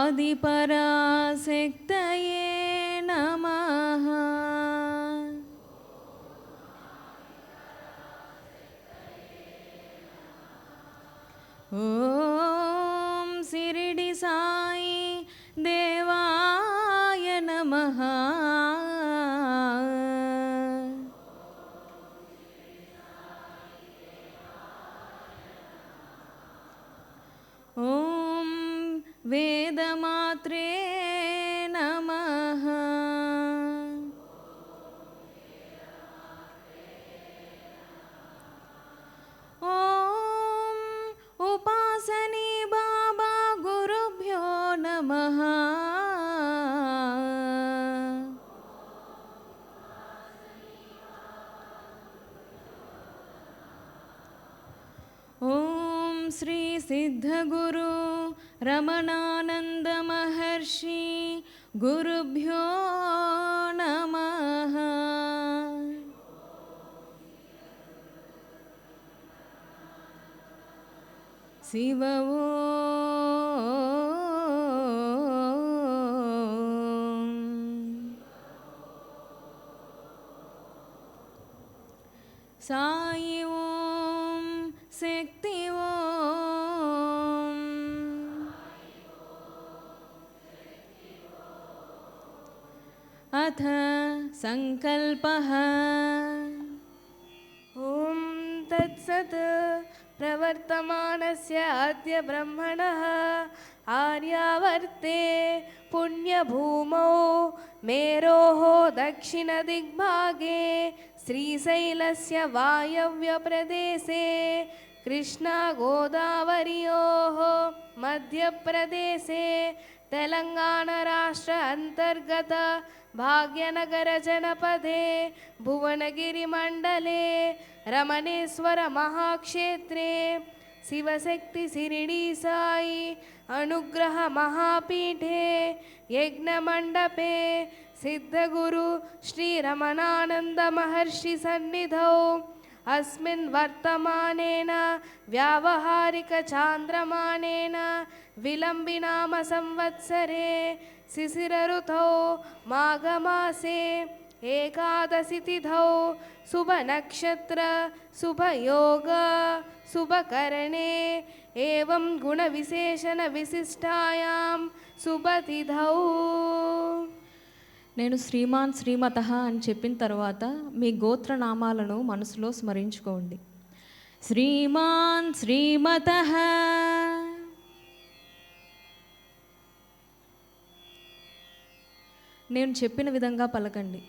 ఆదిపరాశక్తయే నమః. ఓం శిరిడి సాయి దేవాయ నమః. ఓం వేదమాత్రే నమః. ఓం ఉపాసనీ బాబా గురుభ్యో నమః. ఓం శ్రీ సిద్ధగురు రమణానంద మహర్షి గురుభ్యో నమః. శివ ఓం. సాయి ఓం శక్తి ఓం. అథ సంకల్పః. ఓం తత్సత్. ప్రవర్తమానస్య అద్య బ్రహ్మణః ఆర్యావర్తే పుణ్యభూమౌ మేరోః దక్షిణదిగ్భాగే శ్రీశైలస్య వాయవ్యప్రదేశే కృష్ణా గోదావర్యోః మధ్యప్రదేశే తెలంగాణ రాష్ట్ర అంతర్గత భాగ్యనగర జనపదే భువనగిరి మండలే రమణేశ్వర మహాక్షేత్రే శివశక్తి శిరిడి సాయి అనుగ్రహ మహాపీఠే యజ్ఞమండపే సిద్ధగురు శ్రీ రమణానంద మహర్షి సన్నిధౌ అస్మిన్ వర్తమానేన వ్యావహారిక చాంద్రమానేన విలంబినామ సంవత్సరే శిశిర ఋతౌ మాఘమాసే ఏకాదశి తిథౌ శుభ నక్షత్ర శుభయోగ శుభకరణే ఏవం గుణ విశేషణ విశిష్టాయాం శుభతిథౌ. నేను శ్రీమాన్ శ్రీమతః అని చెప్పిన తర్వాత మీ గోత్రనామాలను మనసులో స్మరించుకోండి. శ్రీమాన్ శ్రీమతః. నేను చెప్పిన విధంగా పలకండి.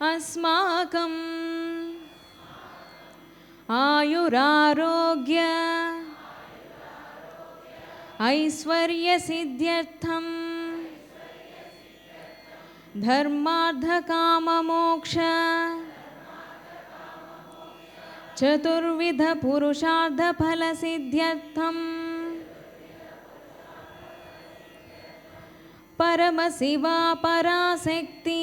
అస్మాకం ఆయురారోగ్య ఐశ్వర్య సిద్ధ్యర్థం ధర్మార్థకామమోక్ష చతుర్విధ పురుషార్థ ఫల సిద్ధ్యర్థం పరమశివా పరాశక్తి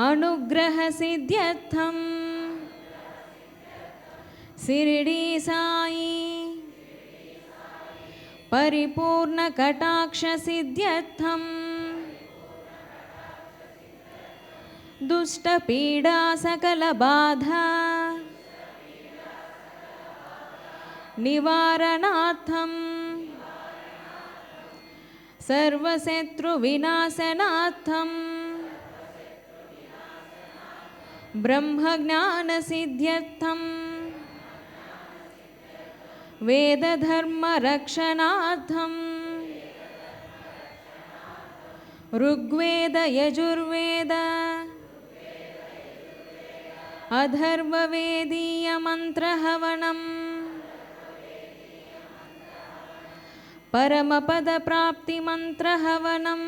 అనుగ్రహ సిద్ధ్యర్థం శిరిడి సాయి పరిపూర్ణ కటాక్ష సిద్ధ్యర్థం దుష్ట పీడా సకల బాధ నివారణార్థం సర్వశత్రు వినాశనార్థం బ్రహ్మజ్ఞాన సిద్ధ్యర్థం వేదధర్మ రక్షణార్థం ఋగ్వేద యజుర్వేద అథర్వవేదీయ మంత్రహవనం పరమపద ప్రాప్తి మంత్రహవనం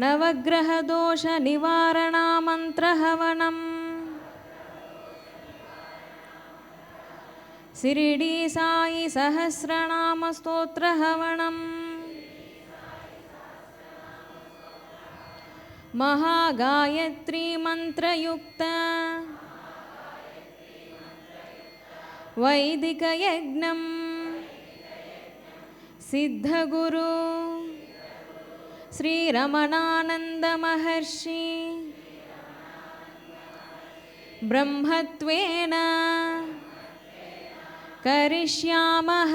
నవగ్రహ దోష నివారణ మంత్రహవనం శిరిడి సాయి సహస్రనామ స్తోత్రహవనం మహాగాయత్రీ మంత్రయుక్త వైదికయజ్ఞం సిద్ధగురు శ్రీరమణానంద మహర్షి బ్రహ్మత్వేన కరిష్యామః.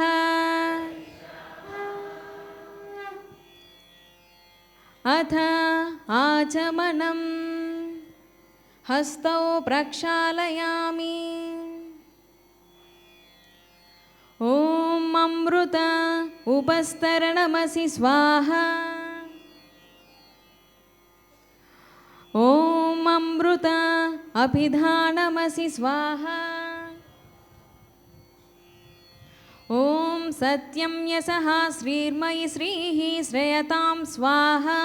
అథ ఆచమనం హస్తౌ ప్రక్షాళయామి. ఓం అమృత ఉపస్తరణమసి స్వాహా. ఓం అమృత అభిధానమసి స్వాహా. ఓం సత్యం యశః శ్రీర్మయి శ్రీః శ్రేయతాం స్వాహా.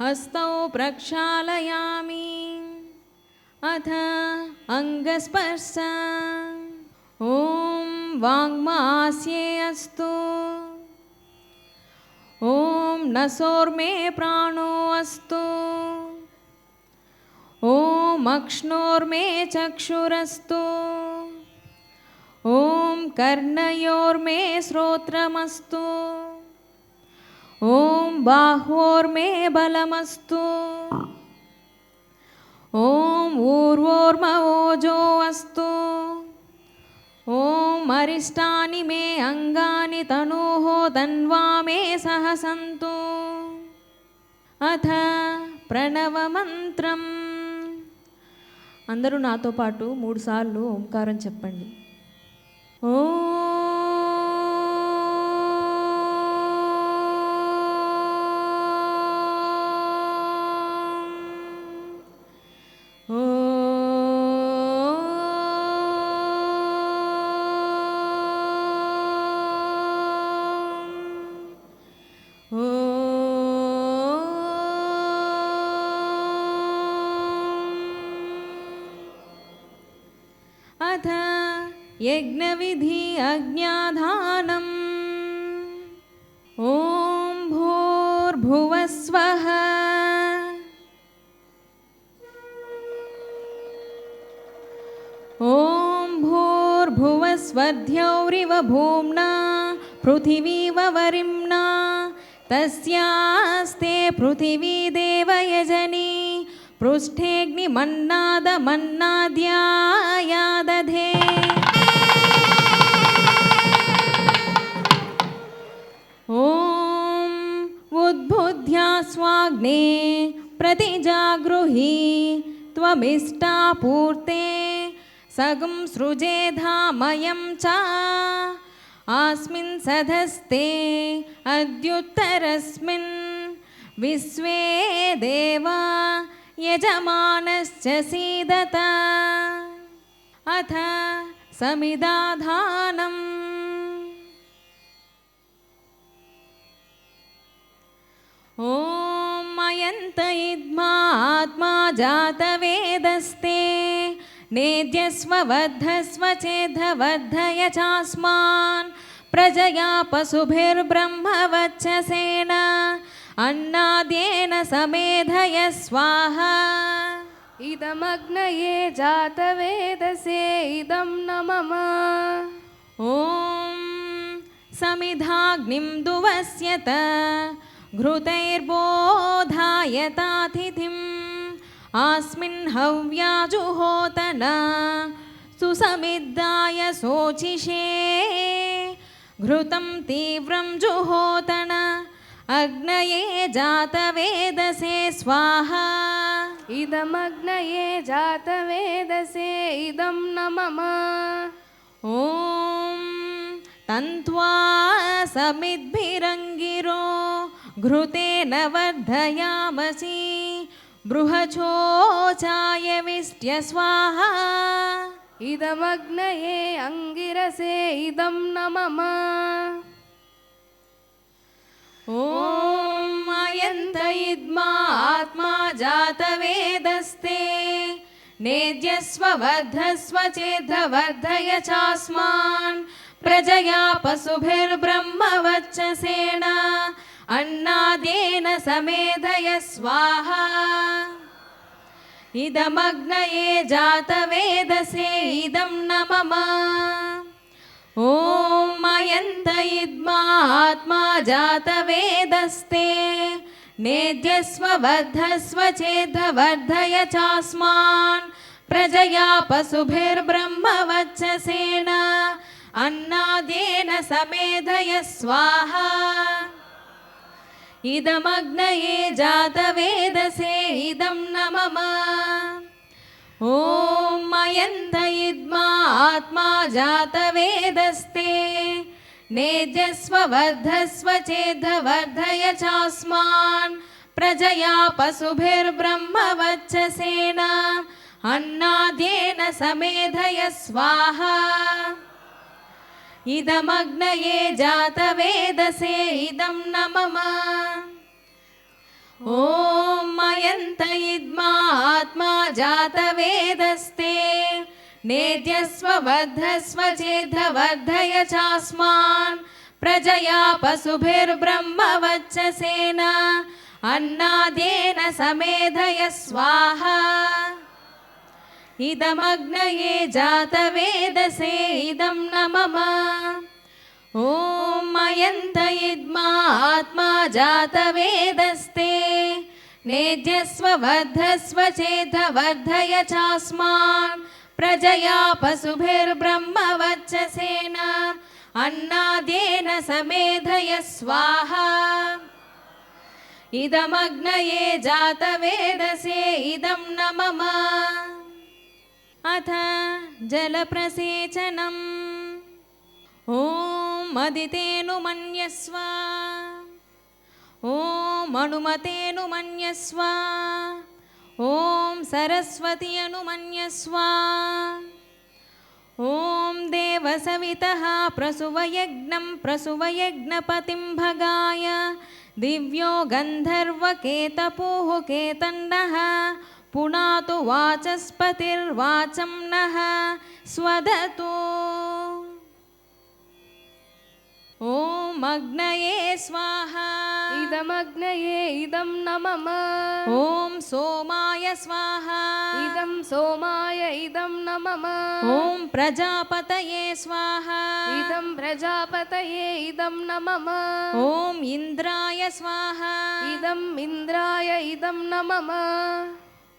హస్తౌ ప్రక్షాళయామి. అథ అంగస్పర్శ. ఓం వాంగ్మాస్యే అస్తు. ఓం నసోర్మే ప్రాణో అస్తు. ఓం అక్ష్ణోర్మే చక్షురస్తు. ఓం కర్ణయోర్మే శ్రోత్రమస్తు. ఓం బాహోర్మే బలమస్తు. ఓం ఊర్వోర్మ ఓజో అస్తు. ఓం అరిష్టాని మే అంగాని తనోః తన్వా మే సహ సంతు. అథ ప్రణవమంత్రం. అందరూ నాతో పాటు 3 సార్లు ఓంకారం చెప్పండి. ఓం అథ యజ్ఞవిధి అజ్ఞాధానం. ఓం భూర్భువస్వః. ఓం భూర్భువస్వధ్యౌరివ భూమ్నా పృథివీవ వరిమ్నా తస్యాస్తే పృథివీ దేవయజని పృష్ఠేऽగ్నిమన్నాదమన్నాద్యాయాదధే. ఓం ఉద్బుద్ధ్యా స్వాగ్నే ప్రతిజాగృహి త్వమిష్టాపూర్తే సగం సృజేధామయం చ ఆస్మిన్ సధస్తే అద్యుత్తరస్మిన్ విశ్వే దేవా యజమానశ్చ సీదత. అథ సమిదాధానం. ఓం అయంత ఇద్మా ఆత్మా జాతవేదస్తే నేద్యస్వ వద్ధస్వ చేద్ధవద్ధయ చాస్మాన్ ప్రజయా పశుభిర్బ్రహ్మవచ్చసేన అన్నాద్యేన సమేధయ స్వాహా. ఇదమగ్నయే జాతవేదసే ఇదం న మమ. ఓం సమిధాగ్నిం దువస్యత ఘృతైర్బోధాయతాతిథిం ఆస్మిన్ హవ్యాజుహోతన సుసమిద్దాయ శోచిషే ఘృతం తీవ్రం జుహోతన అగ్నయే జాతవేదసే స్వాహా. ఇదమగ్నయే జాతవేదసే ఇదం న మమ. ఓం తంత్వా సమిద్భిరంగిరో ఘృతేన వర్ధయామసి బృహచోచాయ విష్ట్య స్వాహా. ఇదమగ్నయే అంగిరసే ఇదం న మమ. ఓం అయంత ఇద్మా ఆత్మా జాతవేదస్తే నేద్యస్వ వర్ధస్వ చేద్ధవర్ధయ చాస్మాన్ ప్రజయా పశుభిర్బ్రహ్మవచ్చసేన అన్నాద్యేన సమేధయ స్వాహా. इदमग्नये जातवेदसे इदं न मम ॐ मयन्त इद्मा आत्मा जातवेदस्ते नेद्यस्व वर्धस्व चेद्धवर्धय चास्मान् प्रजया पशुभिर्ब्रह्मवच्चसेन अन्नाद्येन समेधय स्वाहा इदमग्नये जातवेदसे इदं न मम ॐ मयन्त इद्मा आत्मा जातवेदस्ते नेद्यस्व वर्धस्व चेद्धवर्धय चास्मान् प्रजया पशुभिर्ब्रह्मवच्चसेन अन्नाद्येन समेधय स्वाहा इदमग्नये जातवेदसे इदं न मम ॐ मयन्त इद्मा आत्मा जातवेदस्ते नेद्यस्व वर्धस्व चेद्धवर्धय चास्मान् प्रजया पशुभिर्ब्रह्मवच्चसेन अन्नाद्येन समेधय स्वाहा इदमग्नये जातवेदसे इदं न मम ॐ मयन्त इद्मा आत्मा जातवेदस्ते नेद्यस्व वर्धस्व चेद्धवर्धय चास्मान् प्रजया पशुभिर्ब्रह्मवच्चसेन अन्नाद्येन समेधय स्वाहा इदमग्नये जातवेदसे इदं न मम अथ जलप्रसेचनम् ॐ मदितेनुमन्यस्व ॐ अनुमतेनुमन्यस्व ॐ सरस्वती अनुमन्यस्व ॐ देवसवितः प्रसुवयज्ञं प्रसुवयज्ञपतिं भगाय दिव्यो गन्धर्वकेतपुः केतण्डः पुनातु वाचस्पतिर्वाचं नः स्वदतु ॐ अग्नये स्वाहा इदमग्नये इदं न मम ॐ सोमाय स्वाहा इदं सोमाय इदं न मम ॐ प्रजापतये स्वाहा इदं प्रजापतये इदं न मम ॐ इन्द्राय स्वाहा इदम् इन्द्राय इदं न मम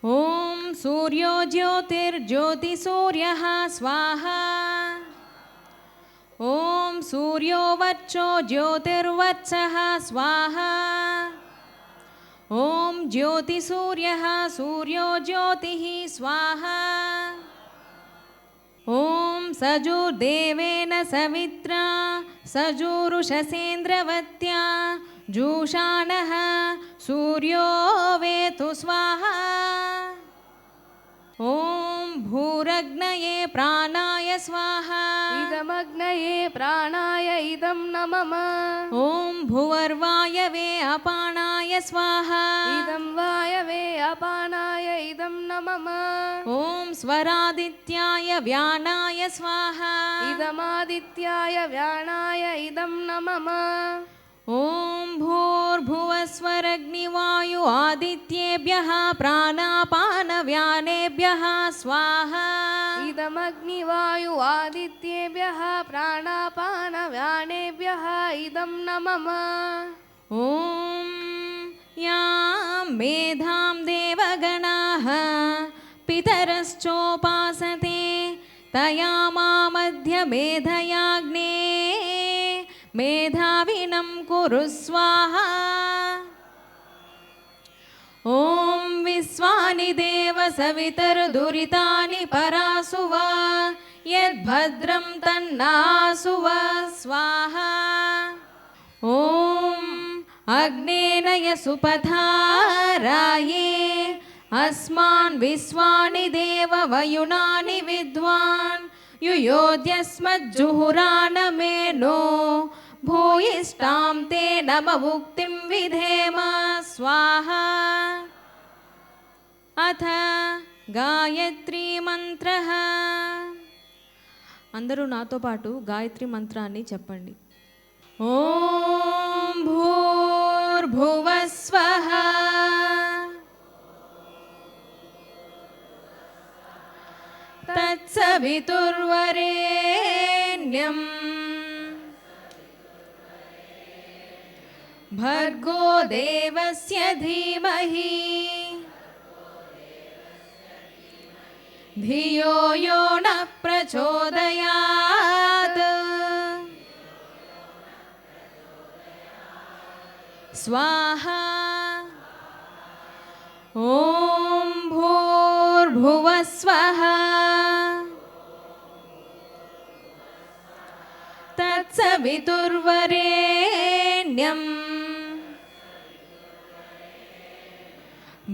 ॐ सूर्यो ज्योतिर्ज्योतिसूर्यः स्वाहा ॐ सूर्यो वर्चो ज्योतिर्वत्सः स्वाहा ॐ ज्योतिसूर्यः सूर्यो ज्योतिः स्वाहा ॐ सजुर्देवेन सवित्रा सजुरुषसेन्द्रवत्या जूषाणः सूर्यो वेतु स्वाहा ॐ भूरग्नये प्राणाय स्वाहा इदमग्नये प्राणाय इदं न मम ॐ भुवर्वायवे अपानाय स्वाहा इदं वायवे अपानाय इदं न मम ॐ स्वरादित्याय व्यानाय स्वाहा इदमादित्याय व्याणाय इदं न मम ॐ भूर्भुवस्वरग्निवायु आदित्येभ्यः प्राणापानव्यानेभ्यः स्वाहा इदमग्निवायु आदित्येभ्यः प्राणापानव्यानेभ्यः इदं न मम ॐ यां मेधां देवगणाः पितरश्चोपासते तया मामध्य मेधयाग्ने मेधाविनं कुरु स्वाहा ॐ विश्वानि देव सवितर्दुरितानि परासु वा यद्भद्रं तन्नासु वा स्वाहा ॐ अग्नेनय सुपथाराये अस्मान् विश्वानि देव वयुनानि विद्वान् युयोध्यस्मज्जुहुरान मेनो भूयिष्ठां ते नममुक्तिं विधेम स्वाहा अथ गायत्री మంత్రః అందరూ నాతో పాటు గాయత్రి మంత్రాన్ని చెప్పండి ఓం భూర్భువస్వః तत्सवितुर्वरेण्यं भर्गो देवस्य धीमहि धियो यो नः प्रचोदयात् स्वाहा ॐ भूर्भुवः स्वः तत्सवितुर्वरेण्यं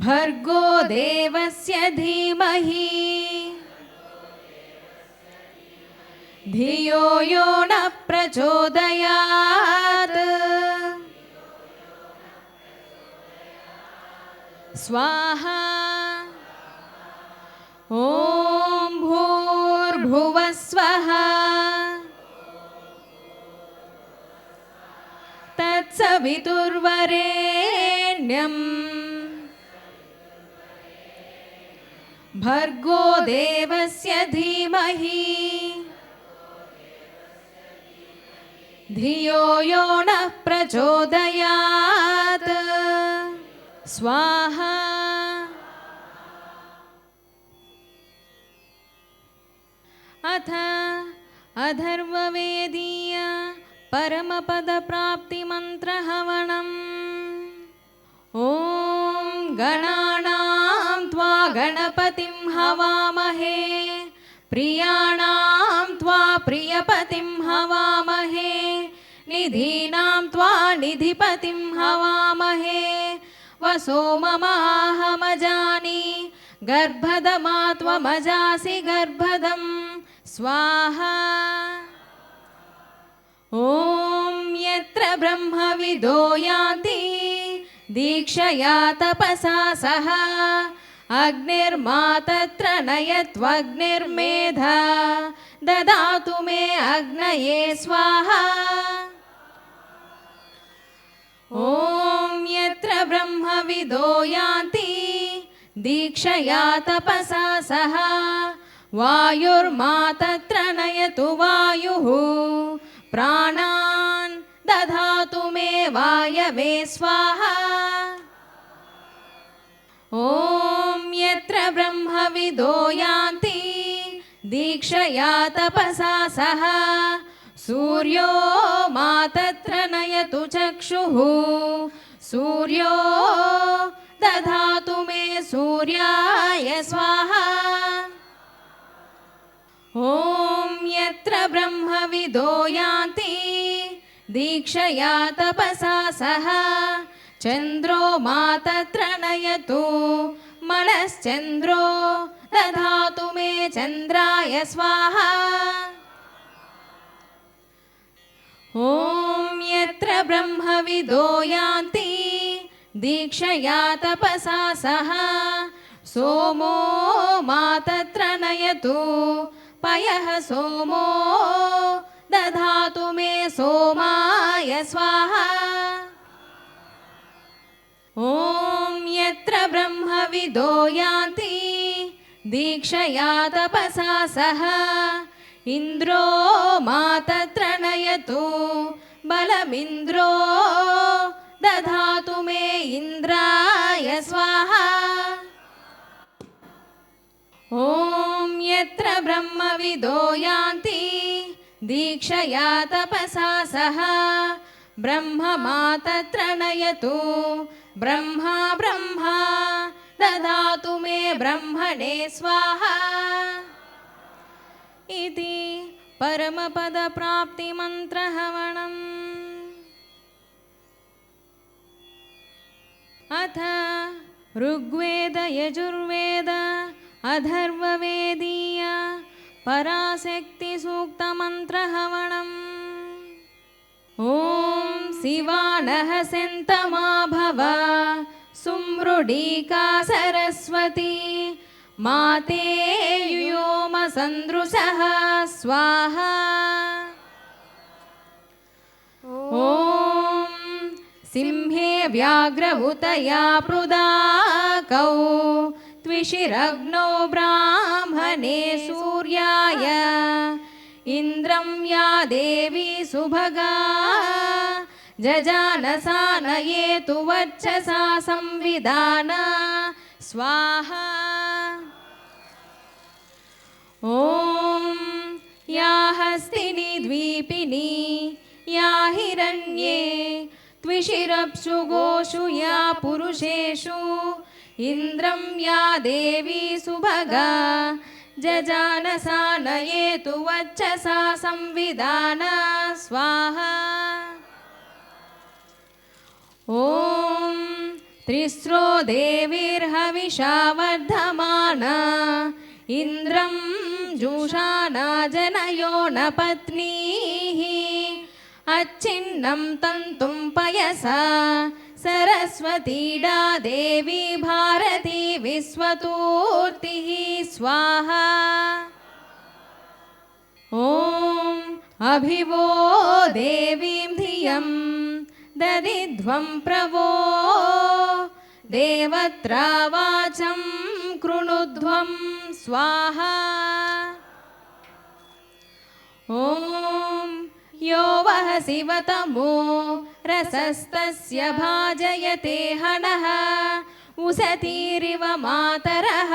भर्गो देवस्य धीमहि धियो यो नः प्रचोदयात् स्वाहा ॐ भूर्भुवः स्वः तत्सवितुर्वरेण्यं भर्गो देवस्य धीमहि धियो यो नः प्रचोदयात् स्वाहा अथ अथर्ववेदीय परमपदप्राप्तिमन्त्रहवनम् ॐ गणानां त्वा गणपतिं हवामहे प्रियाणां त्वा प्रियपतिं हवामहे निधीनां त्वा निधिपतिं हवामहे वसो ममाहमजानि गर्भदमा त्वमजासि गर्भदं स्वाहा ॐ यत्र ब्रह्मविदो यान्ति दीक्षया तपसा सह अग्निर्मा तत्र नयत्वग्निर्मेधा ददातु मे अग्नये स्वाहा ॐ यत्र ब्रह्मविदो यान्ति दीक्षया तपसा सह वायुर्मा तत्र नयतु वायुः प्राणान् दधातु मे वायवे स्वाहा ॐ यत्र ब्रह्मविदो यान्ति दीक्षया तपसा सह सूर्यो मा तत्र नयतु चक्षुः सूर्यो दधातु मे सूर्याय स्वाहा ॐ यत्र ब्रह्मविदो यान्ति दीक्षया तपसा सह चन्द्रो मा तत्र नयतु मनश्चन्द्रो दधातु मे चन्द्राय स्वाहा ॐ यत्र ब्रह्मविदो यान्ति दीक्षया तपसा सह सोमो मा तत्र नयतु पयः सोमो दधातु मे सोमाय स्वाहा ॐ यत्र ब्रह्मविदो यान्ति दीक्षया तपसा सह इन्द्रो मा तत्र नयतु बलमिन्द्रो दधातु मे इन्द्राय स्वाहा ॐ यत्र ब्रह्मविदो यान्ति दीक्षया तपसा सह ब्रह्ममा तत्र नयतु ब्रह्मा ब्रह्मा ददातु मे ब्रह्मणे स्वाहा इति परमपदप्राप्तिमन्त्रहवनम् अथ ऋग्वेद यजुर्वेद अथर्ववेदीय पराशक्तिसूक्तमन्त्रहवनम् ॐ शिवानः सेन्तमा भव सुमृडीका सरस्वती माते व्योमसन्दृशः स्वाहा ॐ सिंहे व्याघ्रहुतया पृदाकौ ऋषिरग्नौ ब्राह्मणे सूर्याय इन्द्रं या देवी सुभगा जजानसानयेतु वर्चसा संविधान स्वाहा। ॐ या हस्तिनी द्वीपिनी या हिरण्ये त्विषिरप्सु गोषु या पुरुषेषु इन्द्रं या देवी सुभगा जजानसानयेतु वर्चसा संविधान स्वाहा। ॐ त्रिस्रो देवीर्हविषा वर्धमाना इन्द्रं जुषाना जनयो न पत्नीः अच्छिन्नं तन्तुं पयसा सरस्वतीडा देवी भारती विश्वतूर्तिः स्वाहा। ॐ अभिवो देवीं धियं ददिध्वं प्रवो देवत्रा वाचं कृणुध्वं स्वाहा। ॐ यो वहसि वतमो रसस्तस्य भाजयते हनः उसतीरिव मातरः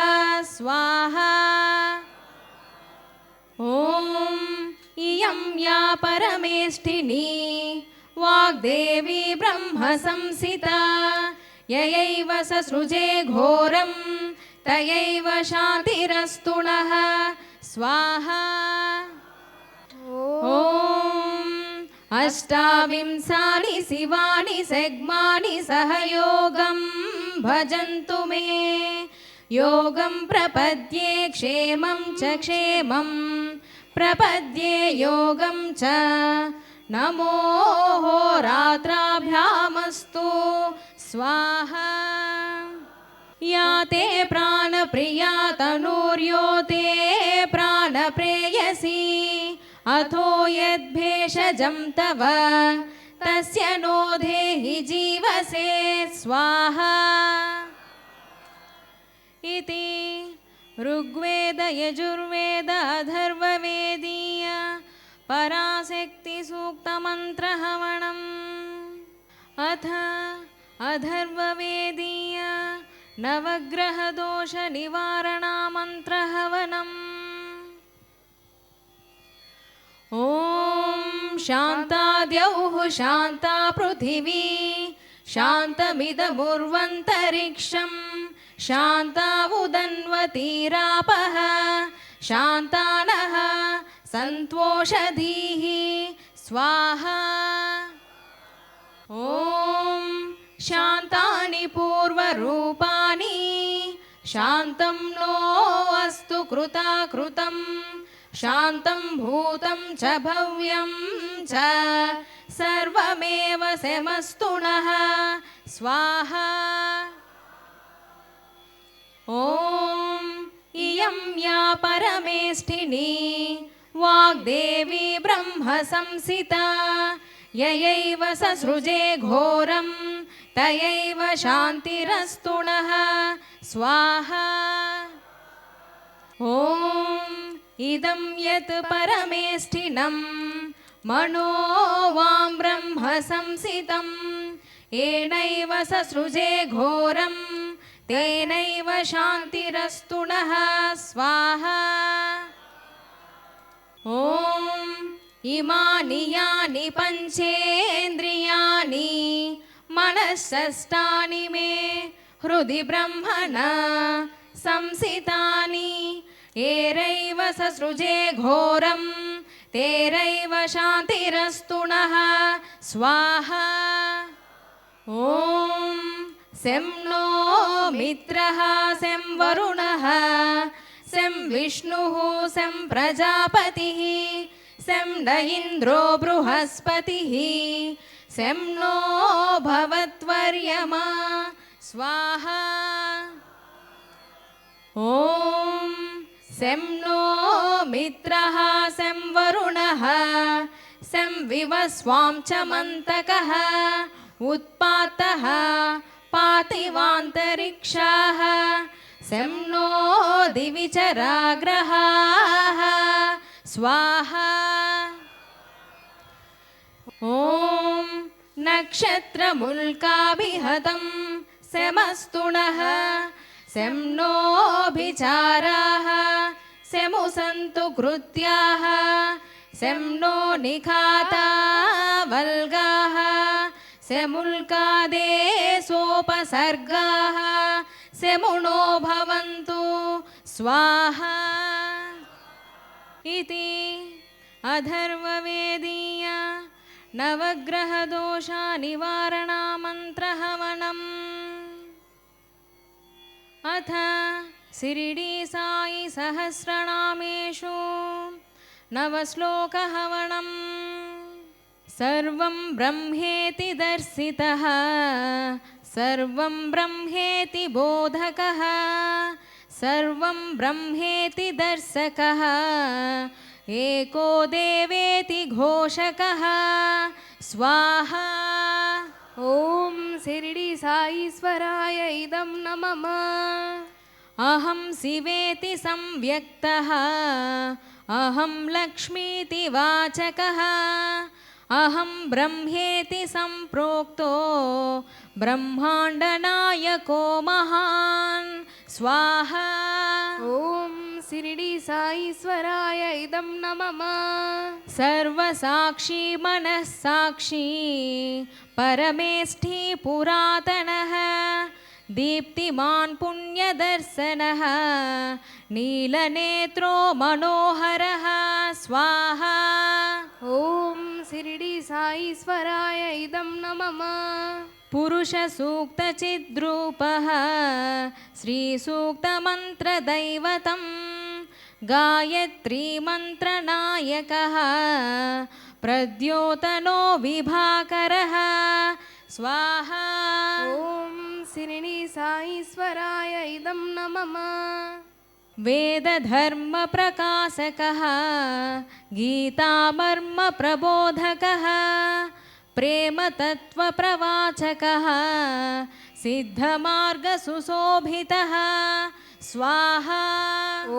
स्वाहा। ॐ इयं या परमेष्ठिनी वाग्देवी ब्रह्म संसिता ययैव ससृजे घोरं तयैव शान्तिरस्तु नः स्वाहा। ॐ अष्टाविंशानि शिवानि सेग्मानि सहयोगं भजन्तु मे योगं प्रपद्ये क्षेमं च क्षेमं प्रपद्ये योगं च नमो होरात्राभ्यामस्तु स्वाहा। या ते प्राणप्रिया तनूर्यो ते प्राणप्रेयसी अथो यद्भेषजं तव तस्य नो देहि जीवसे स्वाहा। इति ऋग्वेद यजुर्वेद अथर्ववेदीय पराशक्ति सूक्त मंत्र हवनम् अथ अथर्ववेदीय नवग्रह दोष निवारण मंत्र हवनम्। ॐ शान्ताद्यौः शान्ता पृथिवी शान्तमिदमुर्वन्तरिक्षं शान्ता उदन्वतीरापः शान्तानः सन्तोषधीः स्वाहा। ॐ शान्तानि पूर्वरूपाणि शान्तं नो अस्तु कृताकृतं शान्तं भूतं च भव्यं च सर्वमेव सेमस्तु नः स्वाहा। ॐ इयं या परमेष्ठिनी वाग्देवी ब्रह्म संसिता ययैव ससृजे घोरं तयैव शान्तिरस्तु नः स्वाहा। ॐ इदं यत् परमेष्ठिनं मनो वां ब्रह्म संसितं येनैव ससृजे घोरं तेनैव शान्तिरस्तु नः स्वाहा। ॐ इमानि यानि पञ्चेन्द्रियाणि मनःषष्ठानि मे हृदि ब्रह्मण संसितानि येरैव ससृजे घोरं तेरैव शान्तिरस्तु नः स्वाहा। ॐ शं नो मित्रः शं वरुणः शं विष्णुः शं प्रजापतिः शं न इन्द्रो बृहस्पतिः शं नो भवत्वर्यमा स्वाहा। ॐ शं नो मित्रः शं वरुणः शं विवस्वां च मन्तकः उत्पातः पातिवान्तरिक्षाः शं नो दिविचराग्रहाः स्वाहा ॐ नक्षत्रमुल्काभिहतं शमस्तु नः शं नोऽभिचाराः शमुसन्तु कृत्याः शं नो निखाता वल्गाः शमुल्कादेशोपसर्गाः शमुनो भवन्तु स्वाहा इति अथर्ववेदीय नवग्रहदोषनिवारणमन्त्रहवनम् अथ शिरिडी साई सहस्रनामेषु नवश्लोकहवनम् सर्वं ब्रह्मेति दर्शितः सर्वं ब्रह्मेति बोधकः सर्वं ब्रह्मेति दर्शकः एको देवेति घोषकः स्वाहा ॐ शिरडी साईश्वराय इदं नमः अहं शिवेति संव्यक्तः अहं लक्ष्मीति वाचकः अहं ब्रह्मेति सम्प्रोक्तो ब्रह्माण्डनायको महान् स्वाहा ॐ शिरडी साईश्वराय इदं नमः सर्वसाक्षी मनस्साक्षी परमेष्ठी पुरातनः दीप्तिमान् पुण्यदर्शनः नीलनेत्रो मनोहरः स्वाहा ॐ शिरडी साईश्वराय इदं नमः पुरुषसूक्तचिद्रूपः श्रीसूक्तमन्त्रदैवतं गायत्रीमन्त्रनायकः प्रद्योतनो विभाकरः स्वाहा ॐ शिरडी साईश्वराय इदं नमः वेदधर्मप्रकाशकः गीतामर्मप्रबोधकः प्रेमतत्त्वप्रवाचकः सिद्धमार्गसुशोभितः स्वाहा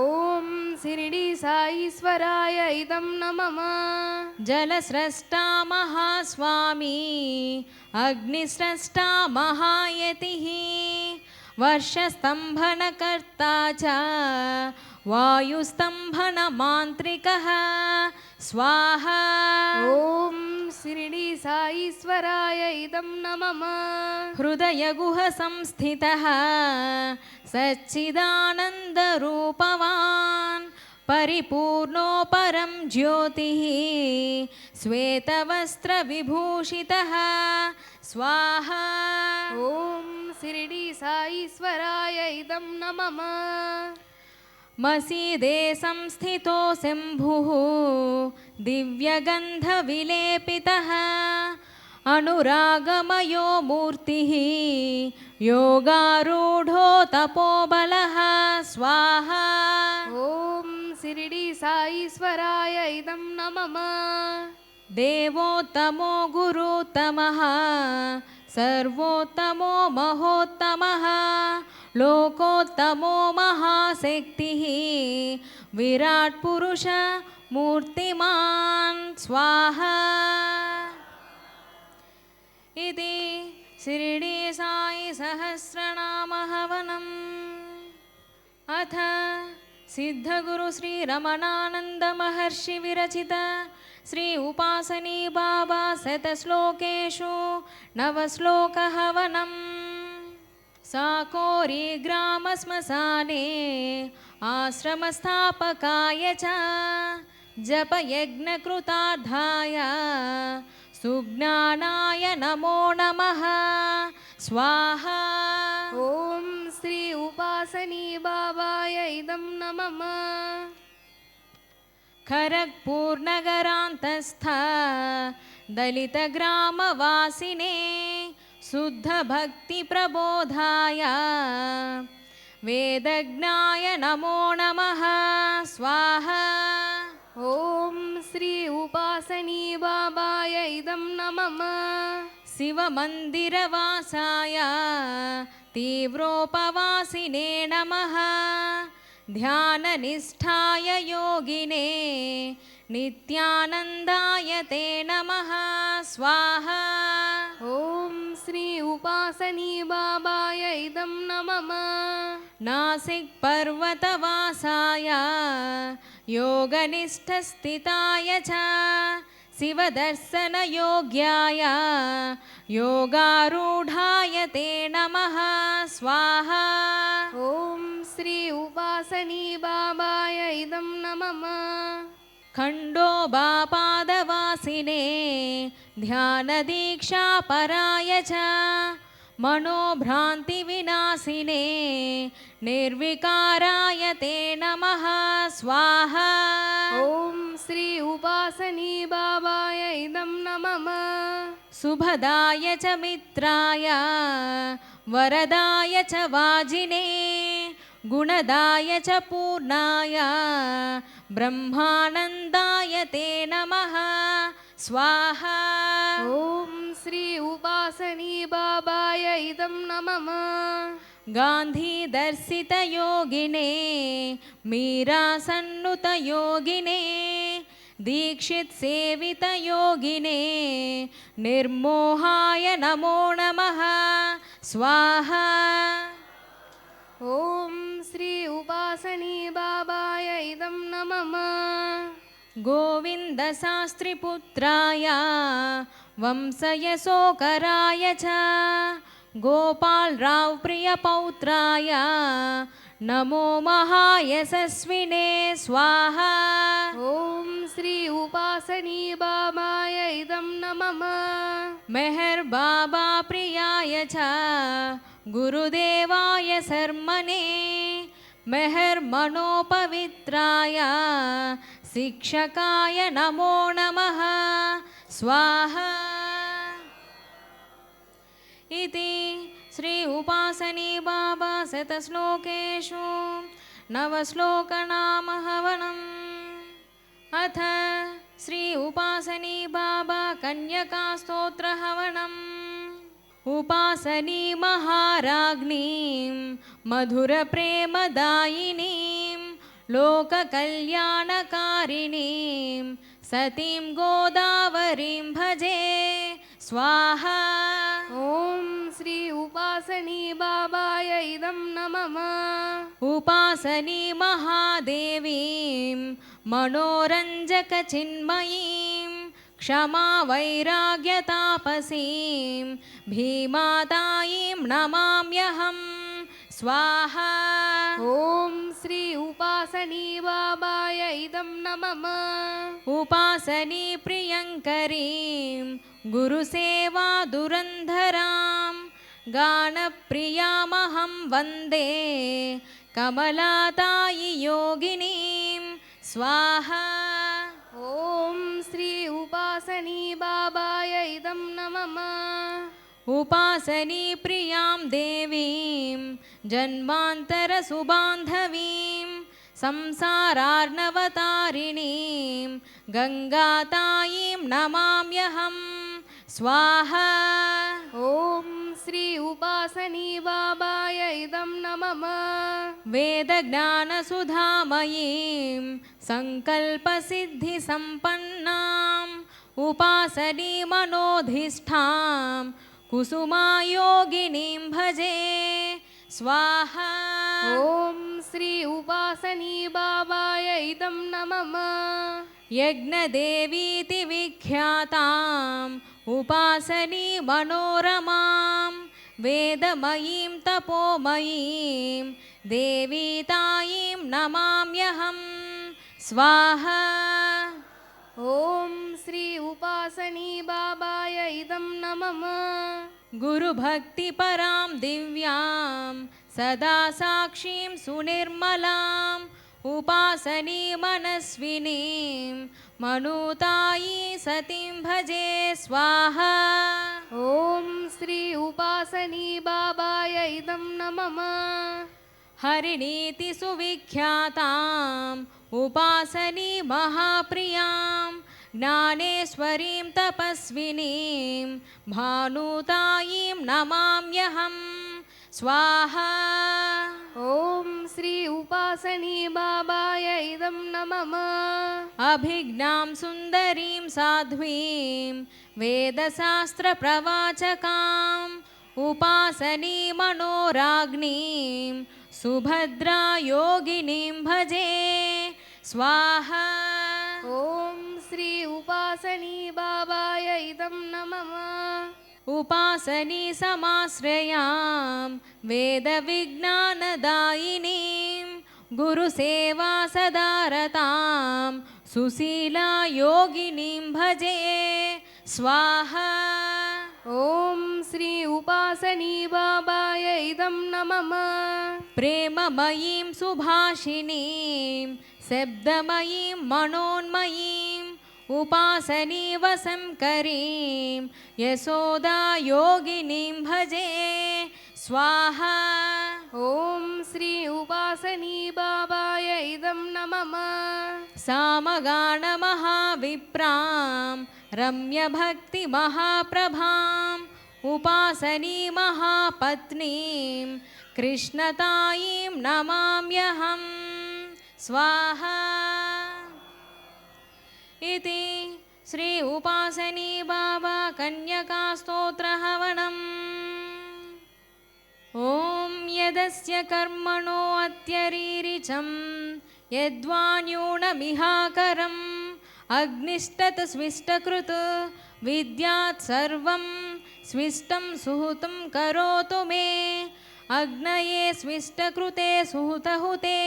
ॐ शिरडी साईश्वराय इदं नमः जलस्रष्टा महास्वामी अग्निस्रष्टा महायतिः वर्षस्तम्भनकर्ता च वायुस्तम्भनमान्त्रिकः स्वाहा ॐ शिरडी साईश्वराय इदं नमः हृदयगुहसंस्थितः सच्चिदानन्दरूपवान् परिपूर्णो परं ज्योतिः श्वेतवस्त्रविभूषितः स्वाहा ॐ शिरडी साईश्वराय इदं नमः मसीदे संस्थितो शम्भुः दिव्यगन्धविलेपितः अनुरागमयो मूर्तिः योगारूढो तपोबलः स्वाहा ॐ शिरडी साईश्वराय इदं नमः देवोत्तमो गुरुत्तमः सर्वोत्तमो महोत्तमः लोकोत्तमो महाशक्तिः विराट् पुरुष मूर्तिमान् स्वाहा इति शिरडी साई सहस्रनामहवनम् अथ सिद्धगुरु श्री रमणानंद महर्षि विरचित श्री उपासनी बाबा शतश्लोकेषु नवश्लोकहवनम् साकोरी ग्राम श्मशाने आश्रमस्थापकाय च जपयज्ञकृतार्थाय सुज्ञानाय नमो नमः स्वाहा ॐ श्री उपासनी बाबाय इदं नमः खरगपुर नगरान्तस्थ दलितग्रामवासिने शुद्धभक्तिप्रबोधाय वेदज्ञाय नमो नमः स्वाहा ॐ श्री उपासनी बाबाय इदं नमः शिवमन्दिरवासाय तीव्रोपवासिने नमः ध्याननिष्ठाय योगिने नित्यानन्दाय ते नमः स्वाहा ॐ श्री उपासनी बाबाय इदं नमः नासिक पर्वतवासाय योगनिष्ठस्थिताय च शिवदर्शनयोग्याय योगारूढाय ते नमः स्वाहा ॐ श्री उपासनी बाबाय इदं नमः खण्डोबापादवासिने ध्यानदीक्षापराय च मनोभ्रान्तिविनाशिने निर्विकाराय ते नमः स्वाहा ॐ श्री उपासनी बाबाय इदं नमः सुभदाय च मित्राय वरदाय च वाजिने गुणदाय च पूर्णाय ब्रह्मानन्दाय ते नमः स्वाहा ॐ श्री उपासनी बाबाय इदं नमः गान्धीदर्शितयोगिने मीरासन्नुतयोगिने दीक्षितसेवितयोगिने निर्मोहाय नमो नमः स्वाहा ॐ श्री उपासनी बाबाय इदं नमः गोविन्दशास्त्रिपुत्राय वंशयशोकराय च गोपालराव प्रियपौत्राय नमो महायशस्विने स्वाहा ॐ श्री उपासनी बाबाय इदं नमः मेहर बाबा प्रियाय च गुरुदेवाय शर्मणे मेहर मनोपवित्राय शिक्षकाय नमो नमः स्वाहा इति श्री उपासनी बाबा शतश्लोकेषु नवश्लोकनाम हवनम् अथ श्री उपासनी बाबा कन्यका स्तोत्र हवनम् उपासनी महाराज्ञीं मधुरप्रेमदायिनीं लोककल्याणकारिणीं सतीं गोदावरीं भजे स्वाहा ॐ श्री उपासनी बाबाय इदं नमः उपासनी महादेवीं मनोरञ्जकचिन्मयीं क्षमा वैराग्यतापसीं भीमातायीं नमाम्यहं स्वाहा ॐ श्री उपासनी बाबाय इदं नमः उपासनी प्रियङ्करीं गुरुसेवा दुरन्धरां गानप्रियामहं वन्दे कमलातायि योगिनीं स्वाहा ॐ श्री उपासनी बाबाय इदं नमः उपासनी प्रियां देवीं जन्मान्तरसुबान्धवीं संसारार्णवतारिणीं गङ्गातायीं नमाम्यहं स्वाहा ॐ श्री उपासनी बाबाय इदं नमः वेदज्ञानसुधामयीं सङ्कल्पसिद्धिसम्पन्नाम् उपासनी मनोधिष्ठां कुसुमायोगिनीं भजे स्वाहा ॐ श्री उपासनी बाबाय इदं नमः यज्ञदेवीति विख्याताम् उपासनी मनोरमां वेदमयीं तपोमयीं देवीतायीं नमाम्यहं स्वाहा ॐ श्री उपासनी बाबाय इदं नमः गुरुभक्तिपरां दिव्यां सदा साक्षीं सुनिर्मलां उपासनी मनस्विनीं मनुतायी सतीं भजे स्वाहा ॐ श्री उपासनी बाबाय इदं नमः हरिणीति सुविख्याताम् उपासनी महाप्रियां ज्ञानेश्वरीं तपस्विनीं भानुतायीं नमाम्यहं स्वाहा ॐ श्री उपासनी बाबाय इदं नमः अभिज्ञां सुन्दरीं साध्वीं वेदशास्त्रप्रवाचकाम् उपासनी मनोराग्नीं सुभद्रा योगिनीं भजे स्वाहा ॐ श्री उपासनी बाबाय इदं नमः उपासनी समाश्रयां वेदविज्ञानदायिनीं गुरुसेवा सदारतां सुशीला योगिनीं भजे स्वाहा ॐ श्री उपासनी बाबाय इदं नमः प्रेममयीं सुभाषिणीं शब्दमयीं मनोन्मयीं उपासनी वसंकरीं यशोदा योगिनीं भजे स्वाहा ॐ श्री उपासनी बाबाय इदं नमः सामगानमहाविप्रां रम्यभक्तिमहाप्रभाम् उपासनी महापत्नीं कृष्णतायीं नमाम्यहं स्वाहा इति श्री उपासनी बाबा कन्यका स्तोत्रहवनम् ॐ यदस्य कर्मणो अत्यरीरिचं यद्वान्यूनमिहाकरम् अग्निष्टत स्विष्टकृत विद्यात् सर्वं स्विष्टं सुहुतं करोतु मे अग्नये स्विष्टकृते सुहुतहुते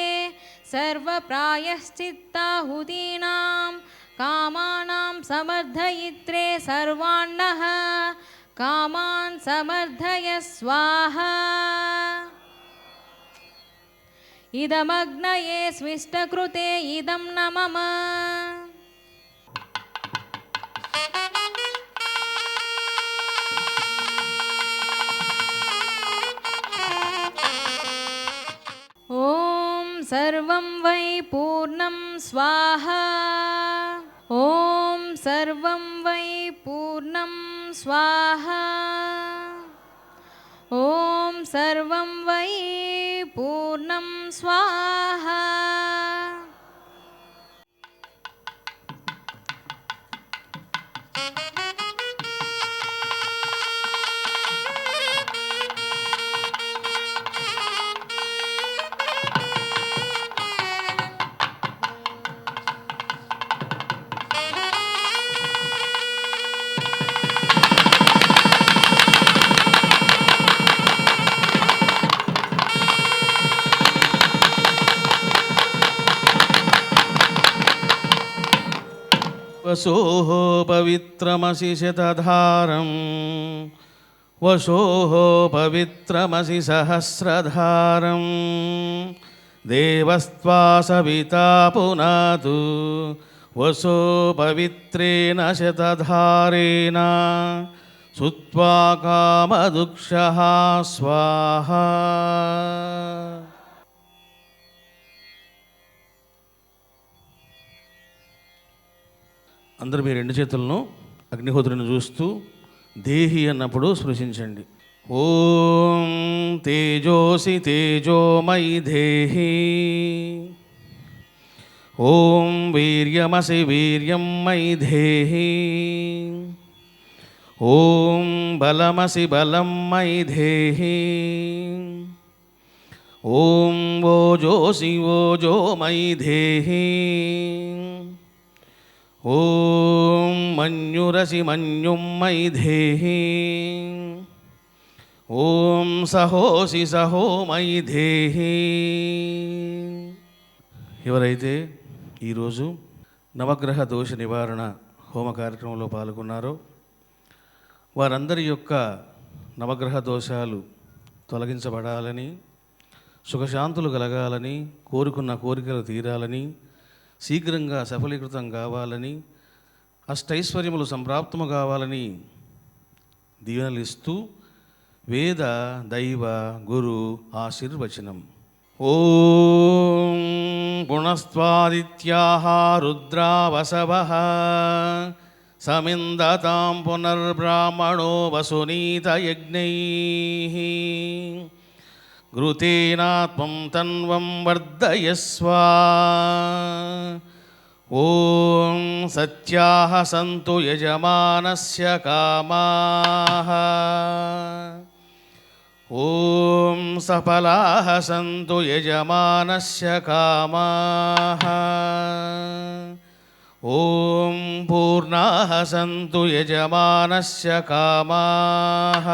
सर्वप्रायश्चित्ताहुतीनां कामानां समर्थयित्रे सर्वान्नः कामान् समर्थय स्वाहा इदमग्नये स्विष्टकृते इदं नमः ॐ सर्वं वै पूर्णं स्वाहा ॐ सर्वं वै पूर्णं स्वाहा ॐ सर्वं वै पूर्णं स्वाहा वसोः पवित्रमसि शतधारं वसोः पवित्रमसि सहस्रधारं देवस्त्वा सविता पुनातु वसो पवित्रेण शतधारेण सुत्वा कामदुक्षः स्वाहा అందరూ మీ రెండు చేతులను అగ్నిహోత్రుని చూస్తూ దేహి అన్నప్పుడు స్పృశించండి. ఓం తేజోసి తేజోమయి దేహి ఓం వీర్యమసి వీర్యం మయి దేహి ఓం బలమసి బలం మయి దేహి ఓం ఓజోసి ఓజో మయి దేహి ఓం మన్యురసి మన్యుం మయి దేహి ఓం సహోసి సహో మయి దేహి. ఎవరైతే ఈరోజు నవగ్రహ దోష నివారణ హోమ కార్యక్రమంలో పాల్గొన్నారో వారందరి యొక్క నవగ్రహ దోషాలు తొలగించబడాలని, సుఖశాంతులు కలగాలని, కోరుకున్న కోరికలు తీరాలని, శీఘ్రంగా సఫలీకృతం కావాలని, అష్టైశ్వర్యములు సంప్రాప్తము కావాలని దీవెనలు ఇస్తూ వేద దైవ గురు ఆశీర్వచనం. ఓం పునస్త్వాదిత్యాః రుద్రా వసవః సమిందతాం పునర్బ్రాహ్మణో వసునీత యజ్ఞైః ఘృతేనాత్మం తన్వం వర్ధయస్వ. ఓం సత్యాః సంతు యజమానస్య కామాః. ఓం సఫలాః సంతు యజమానస్య కామాః. ఓం పూర్ణాః సంతు యజమానస్య కామాః.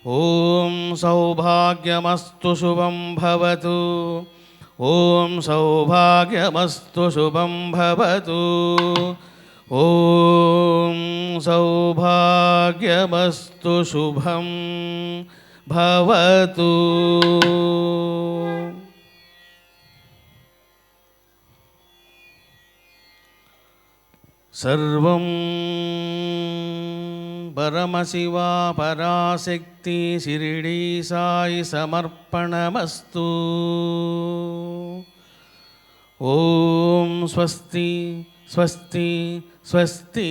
ఓం సౌభాగ్యమస్తు శుభం భవతు. ఓం సౌభాగ్యమస్తు శుభం భవతు. ఓం సౌభాగ్యమస్తు శుభం భవతు. సర్వం పరమశివా పరాశక్తి షిరిడీ సాయి సమర్పణమస్తు. ఓం స్వస్తి స్వస్తి స్వస్తి.